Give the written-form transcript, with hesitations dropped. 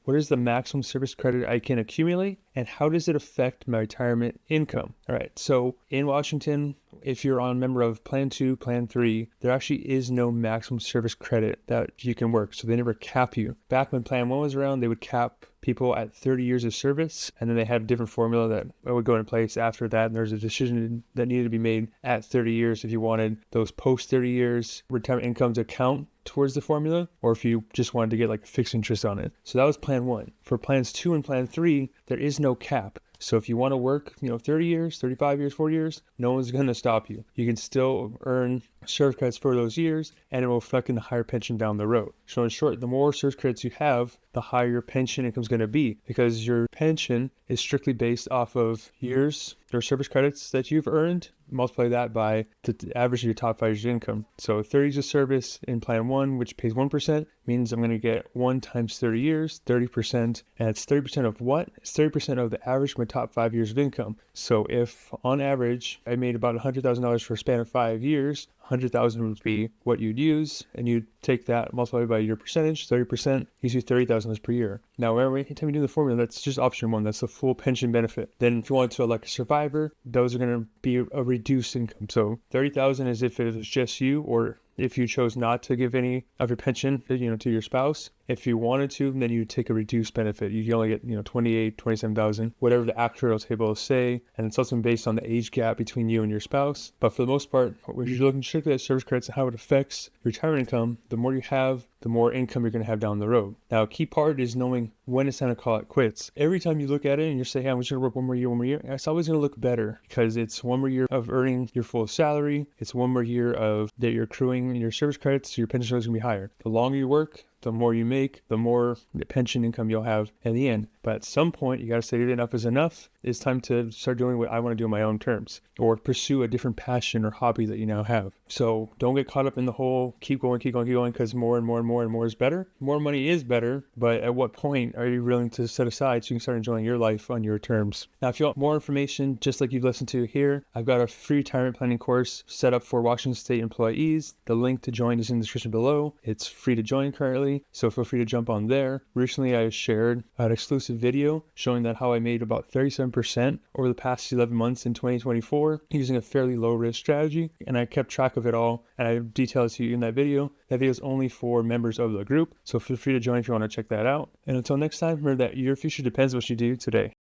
What is the maximum service credit I can accumulate? And how does it affect my retirement income? All right, so in Washington, if you're on a member of Plan 2, Plan 3, there actually is no maximum service credit that you can work. So they never cap you. Back when Plan 1 was around, they would cap people at 30 years of service, and then they had a different formula that would go in place after that. And there's a decision that needed to be made at 30 years if you wanted those post 30 years retirement income to count towards the formula, or if you just wanted to get like fixed interest on it. So that was Plan 1. For Plans 2 and Plan 3, there is no cap. So if you want to work, 30 years, 35 years, 40 years, no one's going to stop you. You can still earn service credits for those years, and it will reflect in the higher pension down the road. So in short, the more service credits you have, the higher your pension income is going to be, because your pension is strictly based off of years or service credits that you've earned. Multiply that by the average of your top 5 years of income. So 30 years of service in Plan 1, which pays 1%, means I'm going to get 1 times 30 years, 30%. And it's 30% of what? It's 30% of the average of my top 5 years of income. So if on average I made about $100,000 for a span of 5 years, 100,000 would be what you'd use, and you'd take that, multiply by your percentage, 30%, gives you $30,000 per year. Now, every time you do the formula, that's just option 1. That's the full pension benefit. Then if you want to elect a survivor, those are going to be a reduced income. So 30,000 is if it was just you, or if you chose not to give any of your pension, to your spouse. If you wanted to, then you take a reduced benefit. You can only get, 28, 27,000, whatever the actuarial table say. And it's also based on the age gap between you and your spouse. But for the most part, if you're looking strictly at service credits and how it affects your retirement income, the more you have, the more income you're going to have down the road. Now, a key part is knowing when it's time to call it quits. Every time you look at it and you say, hey, I'm just going to work one more year, it's always going to look better, because it's one more year of earning your full salary. It's one more year of that you're accruing your service credits, so your pension is going to be higher. The longer you work, the more you make, the more pension income you'll have in the end. But at some point, you got to say enough is enough. It's time to start doing what I want to do on my own terms, or pursue a different passion or hobby that you now have. So don't get caught up in the whole keep going, because more and more is better. More money is better, but at what point are you willing to set aside so you can start enjoying your life on your terms? Now, if you want more information, just like you've listened to here, I've got a free retirement planning course set up for Washington State employees. The link to join is in the description below. It's free to join currently, so feel free to jump on there. Recently, I shared an exclusive video showing that how I made about 37% over the past 11 months in 2024 using a fairly low risk strategy, and I kept track of it all, and I detailed it to you in that video. That video is only for members of the group, so feel free to join if you want to check that out. And until next time, remember that your future depends on what you do today.